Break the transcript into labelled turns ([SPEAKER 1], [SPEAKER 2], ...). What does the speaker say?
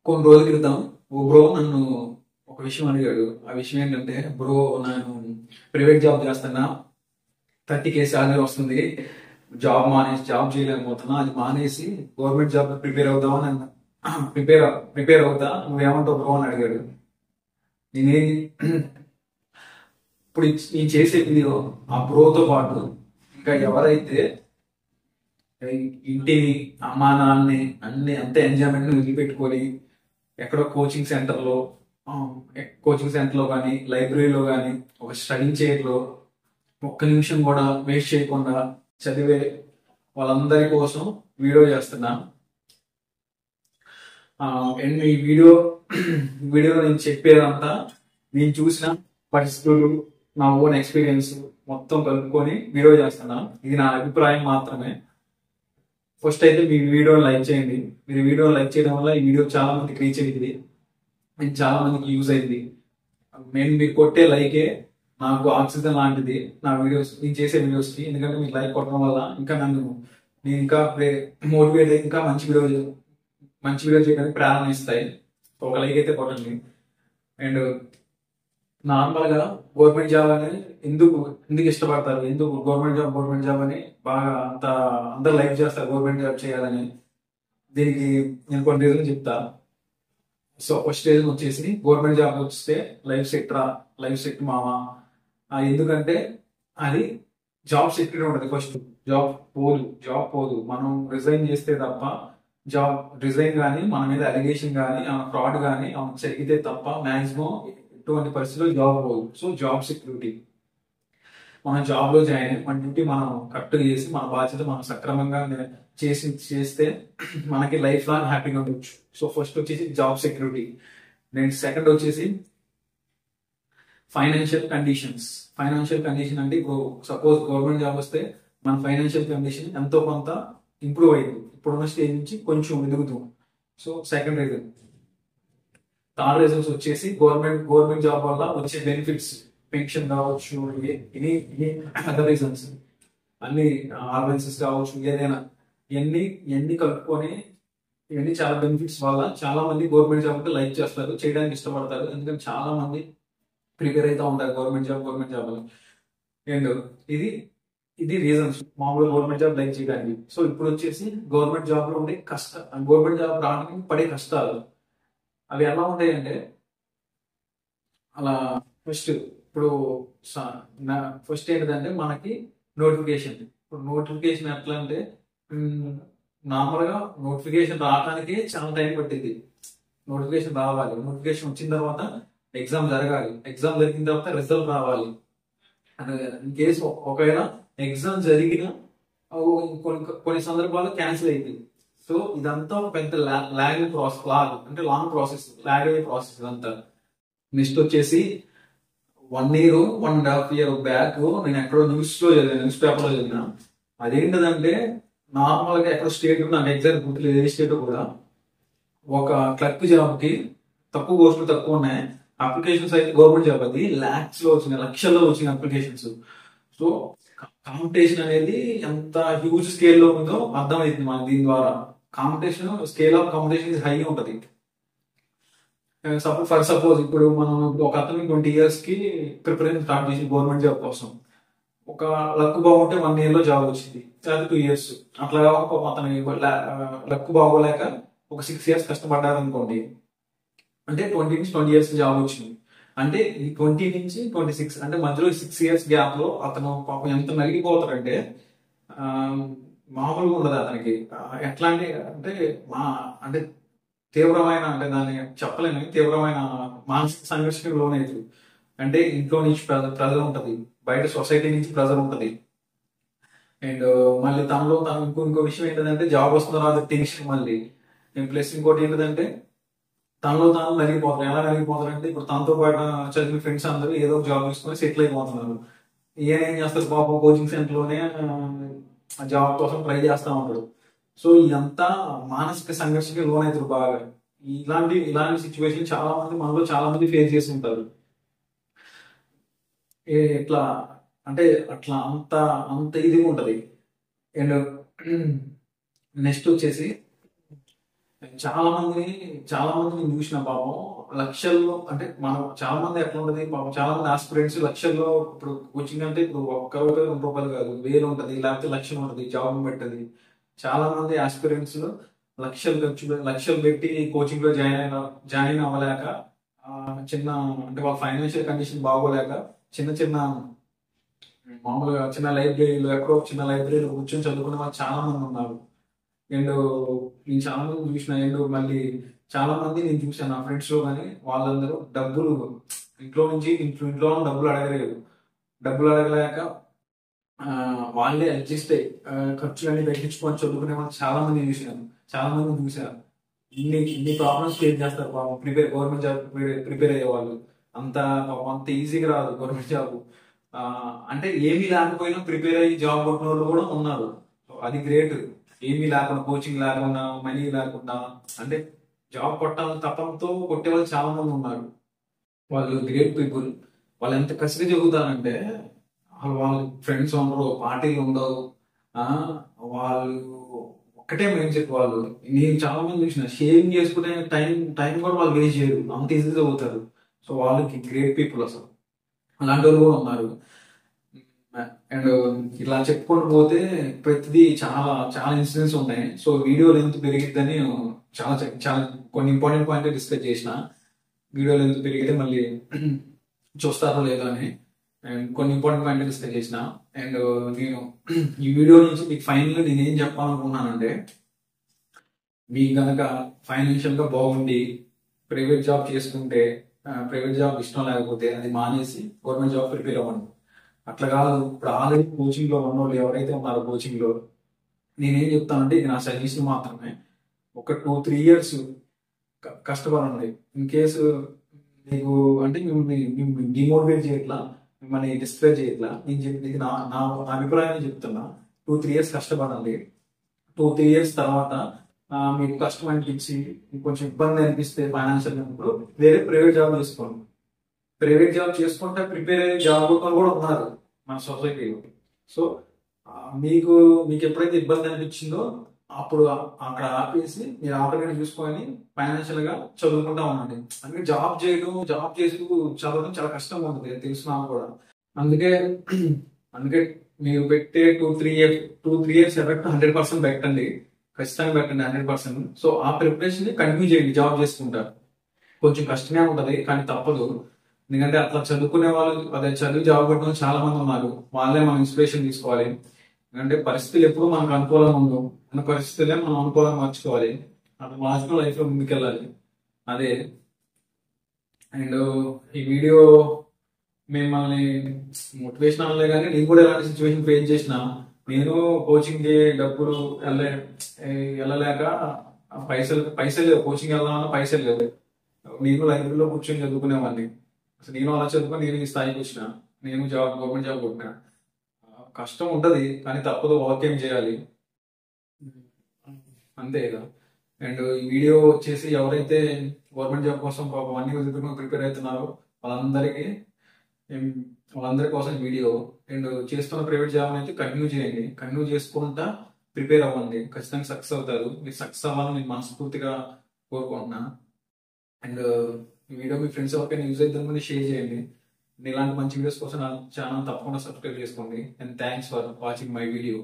[SPEAKER 1] కొన్ని రోజుల క్రితం ఓ బ్రో నన్ను ఒక విషయం అడిగాడు. ఆ విషయం ఏంటంటే, బ్రో నేను ప్రైవేట్ జాబ్ చేస్తున్నా, 30K శాలరీ వస్తుంది, జాబ్ మానేసి జాబ్ చేయలేకపోతున్నా, అది మానేసి గవర్నమెంట్ జాబ్ ప్రిపేర్ అవుదామని అన్నా. ప్రిపేర్ ప్రిపేర్ అవుతా, నువ్వేమంటావు బ్రో అని అడిగాడు. నేనే ఇప్పుడు నేను చేసే వీడియో ఆ బ్రోతో పాటు ఇంకా ఎవరైతే ఇంటిని, అమ్మా నాన్నని, అన్ని అంత ఎంజాయ్మెంట్ వదిలిపెట్టుకొని ఎక్కడో కోచింగ్ సెంటర్లో కానీ లైబ్రరీలో కానీ ఒక స్టడీ చైర్లో ఒక్క నిమిషం కూడా వేస్ట్ చేయకుండా చదివే వాళ్ళందరి కోసం వీడియో చేస్తున్నా. అండ్ ఈ వీడియోలో నేను చెప్పేదంతా నేను చూసిన పరిస్థితులు, నా ఓన్ ఎక్స్పీరియన్స్ మొత్తం కలుపుకొని వీడియో చేస్తున్నా. ఇది నా అభిప్రాయం మాత్రమే. ఫస్ట్ అయితే మీ వీడియోని లైక్ చేయండి. మీరు వీడియోని లైక్ చేయడం వల్ల ఈ వీడియో చాలా మందికి రీచ్ అయ్యింది అండ్ చాలా మందికి యూజ్ అయింది. మీరు కొట్టే లైకే నాకు ఆక్సిజన్ లాంటిది నేను చేసే వీడియోస్కి. ఎందుకంటే మీరు లైక్ కొట్టడం వల్ల ఇంకా నేను ఇంకా మోటివేట్ అయ్యి ఇంకా మంచి వీడియో చేయడానికి ప్రేరణ ఇస్తాయి. ఒక లైక్ అయితే కొట్టండి. అండ్ నార్మల్ గా గవర్నమెంట్ జాబ్ అని ఎందుకు ఇష్టపడతారు, ఎందుకు గవర్నమెంట్ జాబ్ అని బాగా అందరు లైక్ చేస్తారు గవర్నమెంట్ జాబ్ చేయాలని? దీనికి నేను కొన్ని రీజన్ చెప్తా. సో ఫస్ట్ రీజన్ వచ్చేసి, గవర్నమెంట్ జాబ్ వస్తే లైఫ్ సెట్ మావా. ఎందుకంటే అది జాబ్ సెక్యూరిటీ ఉంటుంది. ఫస్ట్ జాబ్ పోదు. మనం రిజైన్ చేస్తే తప్ప జాబ్ రిజైన్ కానీ మన మీద అలిగేషన్ కానీ ఫ్రాడ్ కానీ జరిగితే తప్ప మాక్సిమం ఎటువంటి పరిస్థితుల్లో జాబ్ పోదు. So job security. మనం జాబ్ లో జాయిన్ అయ్యి మన డ్యూటీ మనం కరెక్ట్ చేసి మన బాధ్యత మనం సక్రమంగా చేస్తే మనకి లైఫ్ లాంగ్ హ్యాపీగా ఉండొచ్చు. సో ఫస్ట్ వచ్చేసి జాబ్ సెక్యూరిటీ. నేను సెకండ్ వచ్చేసి ఫైనాన్షియల్ కండిషన్ అంటే ఇప్పుడు సపోజ్ గవర్నమెంట్ జాబ్ వస్తే మన ఫైనాన్షియల్ కండిషన్ ఎంతో కొంత ఇంప్రూవ్ అయింది, ఇప్పుడున్న స్టేజ్ నుంచి కొంచెం ఎదుగుతాం. So second reason. Third reasons వచ్చేసి గవర్నమెంట్ జాబ్ వల్ల వచ్చే బెనిఫిట్స్, పెన్షన్ కావచ్చు, అదర్ రీజన్స్, అన్ని ఆర్గనైజెస్ కావచ్చు, ఏదైనా ఇవన్నీ కలుపుకొని ఇవన్నీ చాలా బెనిఫిట్స్ వల్ల చాలా మంది గవర్నమెంట్ జాబ్ అంటే లైక్ చేస్తారు, చేయడానికి ఇష్టపడతారు. ఎందుకంటే చాలా మంది ప్రిపేర్ అవుతా ఉంటారు గవర్నమెంట్ జాబ్ అని. అండ్ ఇది రీజన్స్ మామూలుగా గవర్నమెంట్ జాబ్ లైక్ చేయడానికి. సో ఇప్పుడు వచ్చేసి గవర్నమెంట్ జాబ్ లో ఉండే గవర్నమెంట్ జాబ్ రావడానికి పడే కష్టాలు అవి ఎలా ఉంటాయంటే, అలా ఇప్పుడు ఫస్ట్ ఏంటంటే మనకి నోటిఫికేషన్. ఇప్పుడు నోటిఫికేషన్ ఎట్లా అంటే, నార్మల్గా నోటిఫికేషన్ రావడానికి చాలా టైం పట్టింది. నోటిఫికేషన్ రావాలి, నోటిఫికేషన్ వచ్చిన తర్వాత ఎగ్జామ్ జరగాలి, ఎగ్జామ్ జరిగిన తర్వాత రిజల్ట్ రావాలి. ఇన్ కేసు ఒకవేళ ఎగ్జామ్ జరిగిన కొన్ని సందర్భాల్లో క్యాన్సిల్ అయింది. సో ఇదంతా పెద్ద లాంగ్ ప్రాసెస్ ఇదంతా. నెక్స్ట్ వచ్చేసి 1 year 1.5 year బ్యాక్ నేను ఎక్కడో న్యూస్ పేపర్ లో చదివిన. అదేంటంటే, నార్మల్ గా ఎక్కడో స్టేట్ నాకు ఎగ్జాక్ట్ గుర్తులేదు ఏ స్టేట్ కూడా, ఒక క్లర్క్ జాబ్ కి పోస్టులు తక్కువ ఉన్నాయి, అప్లికేషన్స్ అయితే గవర్నమెంట్ జాబ్ అది లక్షల్లో వచ్చిన అప్లికేషన్స్. సో కాంపిటీషన్ అనేది ఎంత హ్యూజ్ స్కేల్ లో ఉందో అర్థమైంది మనకి దీని ద్వారా. స్కేల్ ఆఫ్ కాంపిటీషన్ హై ఉంటది. ఫర్ సపోజ్ ఇప్పుడు ఒక అతను 20 years కి ప్రిపరేషన్ స్టార్ట్ చేసి గవర్నమెంట్ జాబ్ కోసం, ఒక లక్ బాగుంటే 1 year లో జాబ్ వచ్చింది, లేదా 2 years. అట్లా అతను లక్ బాగోలేక ఒక 6 years కష్టపడ్డారు అనుకోండి, అంటే 20 నుంచి 20 years జాబ్ వచ్చింది. అంటే ఈ 20 నుంచి 26 అంటే మధ్యలో 6 years గ్యాప్ లో అతను పాపం ఎంత నలిగిపోతాడంటే మామూలుగా ఉండదు అతనికి. ఎట్లా అంటే తీవ్రమైన, అంటే దాన్ని చెప్పలేను, తీవ్రమైన మానసిక సంఘర్షణకు లోనవుతుంది. అంటే ఇంట్లో నుంచి ప్రెజర్ ఉంటది, బయట సొసైటీ నుంచి ప్రెజర్ ఉంటది. అండ్ మళ్ళీ తనలో తను ఇంకో విషయం ఏంటంటే, జాబ్ వస్తున్న తర్వాత టెన్షన్. మళ్ళీ ప్లస్ ఇంకోటి ఏంటంటే, తనలో తాను నలిగిపోతారు. ఎలా నలిగిపోతారంటే, ఇప్పుడు తనతో పాటు చదివిన ఫ్రెండ్స్ అందరూ ఏదో ఒక జాబ్ తీసుకొని సెటిల్ అయిపోతున్నారు. ఏం చేస్తారు పాపం, కోచింగ్ సెంటర్ లోనే జాబ్ కోసం ట్రై చేస్తా ఉంటాడు. సో ఇదంతా మానసిక సంఘర్షణకి లోనవుతారు బాగా. ఇలాంటి సిచ్యువేషన్ మనలో చాలా మంది ఫేస్ చేసి ఉంటారు. ఎట్లా అంటే అట్లా అంత ఇది ఉంటది. అండ్ నెక్స్ట్ వచ్చేసి చాలా మంది చాలా మంది నేను చూసిన పాపం లక్షల్లో, అంటే మనం చాలా మంది ఎట్లా ఉంటది పాపం, చాలా మంది ఆస్పిరెంట్స్ లక్షల్లో, ఇప్పుడు కోచింగ్ అంటే ఇప్పుడు ఒక్క రూపాయి 2 రూపాయలు కాదు, వేలు ఉంటది, లేకపోతే లక్షలు ఉంటది, జాబ్ పెట్టది. చాలా మంది ఆస్పిరెంట్స్ లక్షలు ఖర్చు లక్షలు పెట్టి కోచింగ్ లో జాయిన్ అవ్వలేక, ఆ, చిన్న అంటే వాళ్ళ ఫైనాన్షియల్ కండిషన్ బాగోలేక చిన్న చిన్న మామూలుగా చిన్న లైబ్రరీలో, ఎక్కడో చిన్న లైబ్రరీలో కూర్చొని చదువుకునే వాళ్ళు చాలా మంది ఉన్నారు. అండ్ నేను చాలా మంది చూసిన, అండ్ మళ్ళీ చాలా మంది నేను చూసాను నా ఫ్రెండ్స్ లో, కానీ వాళ్ళందరూ డబ్బులు ఇంట్లో డబ్బులు అడగలేదు. డబ్బులు అడగలేక ఆ, వాళ్ళే అడ్జస్ట్ అయ్యి ఖర్చులన్నీ తగ్గించుకొని చదువుకునే వాళ్ళు చాలా మంది చూసాను. చాలా మంది చూసాను. ఇన్ని ప్రాబ్లమ్స్ ఫేస్ చేస్తారు పాపం, గవర్నమెంట్ జాబ్ ప్రిపేర్ అయ్యే వాళ్ళు. అంత పాపం అంత ఈజీగా రాదు గవర్నమెంట్ జాబ్. అంటే ఏమీ లేకపోయినా ప్రిపేర్ అయ్యి జాబ్ కొట్టిన వాళ్ళు కూడా ఉన్నారు. So, అది గ్రేట్. ఏమీ లేకుండా, కోచింగ్ లేకుండా, మనీ లేకుండా, అంటే జాబ్ కొట్టాలని తపంతో కొట్టే వాళ్ళు చాలా మంది ఉన్నారు. వాళ్ళు గ్రేట్ పీపుల్. వాళ్ళు ఎంత కసిగా చదువుతారంటే, అసలు వాళ్ళ ఫ్రెండ్స్ ఉండరు, పార్టీలు ఉండవు. ఆ వాళ్ళు ఒక్కటే మైండ్ సెట్ వాళ్ళు. నేను చాలా మంది చూసిన షేరింగ్ చేసుకునే టైం టైం కూడా వాళ్ళు వేస్ట్ చేయరు, అంత ఈజీగా చదువుతారు. సో వాళ్ళకి గ్రేట్ పీపుల్ అసలు. అలాంటి వాళ్ళు కూడా ఉన్నారు. అండ్ ఇలా చెప్పుకుంటూ పోతే ప్రతిదీ చాలా చాలా ఇన్సిడెంట్స్ ఉన్నాయి. సో వీడియో లెంత్ పెరిగిద్దని చాలా చాలా కొన్ని ఇంపార్టెంట్ పాయింట్ డిస్కస్ చేసిన. వీడియో లెంత్ పెరిగితే మళ్ళీ చూస్తారో లేదో అని, అండ్ కొన్ని ఇంపార్టెంట్ పాయింట్ డిస్కస్ చేసిన. అండ్ నేను ఈ వీడియో నుంచి మీకు ఫైనల్ నేను ఏం చెప్పాలనుకున్నానంటే, మీకు గనక ఫైనాన్షియల్ గా బాగుండి ప్రైవేట్ జాబ్ చేసుకుంటే, ప్రైవేట్ జాబ్ ఇష్టం లేకపోతే అది మానేసి గవర్నమెంట్ జాబ్ ప్రిపేర్ అవ్వండి. అట్లా కాదు, ఇప్పుడు ఆల్రెడీ కోచింగ్ లో ఉన్నోళ్ళు ఎవరైతే ఉన్నారో కోచింగ్ లో, నేనేం చెప్తానంటే ఇది నా సజెషన్ మాత్రమే. ఒక 2-3 years కష్టపడండి. ఇన్ కేసు మీకు అంటే మిమ్మల్ని డిమోటివేట్ చేయట్లా, మిమ్మల్ని డిస్కరేజ్ చేయట్లా, నేను చెప్పి ఇది నా అభిప్రాయం చెప్తున్నా. 2-3 years కష్టపడండి. 2-3 years తర్వాత మీకు కష్టం అనిపించి మీకు కొంచెం ఇబ్బంది అనిపిస్తే ఫైనాన్షియల్ ఉన్నప్పుడు వేరే ప్రైవేట్ జాబ్ చేసుకోండి. ప్రైవేట్ జాబ్ చేసుకుంటే ప్రిపేర్ అయ్యే జాబ్ కూడా ఉన్నారు మన సొసైటీలో. సో మీకు మీకు ఎప్పుడైతే ఇబ్బంది అనిపించిందో అప్పుడు అక్కడ ఆపేసి మీరు ఆల్టర్నేట్ చూసుకొని ఫైనాన్షియల్ గా చదువుకుంటా ఉండండి. అందుకే జాబ్ చేస్తూ చదవడం చాలా కష్టంగా ఉంటుంది, తెలుసు కూడా. అందుకే అందుకే మీరు పెట్టే 2-3 years ఎఫెక్ట్ 100% పెట్టండి, ఖచ్చితంగా పెట్టండి 100%. సో ఆ ప్రిపరేషన్ ని కంటిన్యూ చేయండి జాబ్ చేసుకుంటారు. కొంచెం కష్టమే ఉంటది కానీ తప్పదు. ఎందుకంటే అట్లా చదువుకునే వాళ్ళు, అదే చదివి జాబ్ కొట్టడం చాలా మంది ఉన్నారు. వాళ్ళే మనం ఇన్స్పిరేషన్ తీసుకోవాలి. ఎందుకంటే పరిస్థితులు ఎప్పుడు మనకు అనుకూలంగా ఉండవు, మన పరిస్థితులే మనం అనుకూలంగా మార్చుకోవాలి. అట్లా మార్చుకున్న లైఫ్ లో ముందుకెళ్ళాలి. అదే. అండ్ ఈ వీడియో మిమ్మల్ని మోటివేషన్ అనలే కానీ నేను కూడా ఎలాంటి సిచ్యువేషన్ ఫేస్ చేసిన. నేను కోచింగ్ కి డబ్బులు వెళ్ళలేక, పైసలు లేవు, కోచింగ్ వెళ్దామన్నా పైసలు లేవు. నేను లైబ్రరీలో కూర్చొని చదువుకునేవాడిని. అసలు నేను అలా చదువుకొని నేను ఈ స్థాయికి వచ్చిన. నేను గవర్నమెంట్ జాబ్ కొట్టిన. కష్టం ఉంటది కానీ తప్పదు, ఓవర్కమ్ చేయాలి, అంతే కదా. అండ్ ఈ వీడియో వచ్చేసి ఎవరైతే గవర్నమెంట్ జాబ్ కోసం పాపం అన్ని వదులుకుని ప్రిపేర్ అవుతున్నారో వాళ్ళందరికీ వాళ్ళందరి కోసం వీడియో. అండ్ చేస్తున్న ప్రైవేట్ జాబ్ అయితే కంటిన్యూ చేయండి, కంటిన్యూ చేసుకుంటా ప్రిపేర్ అవ్వండి, ఖచ్చితంగా సక్సెస్ అవుతారు. మీరు సక్సెస్ అవ్వాలని నేను మనస్ఫూర్తిగా కోరుకుంటున్నా. అండ్ ఈ వీడియో మీ ఫ్రెండ్స్ ఎవరికైనా యూజ్ అవుతుందని షేర్ చేయండి. ఇలాంటి మంచి వీడియోస్ కోసం నా ఛానల్ తప్పకుండా సబ్స్క్రైబ్ చేసుకోండి. And thanks for watching my video.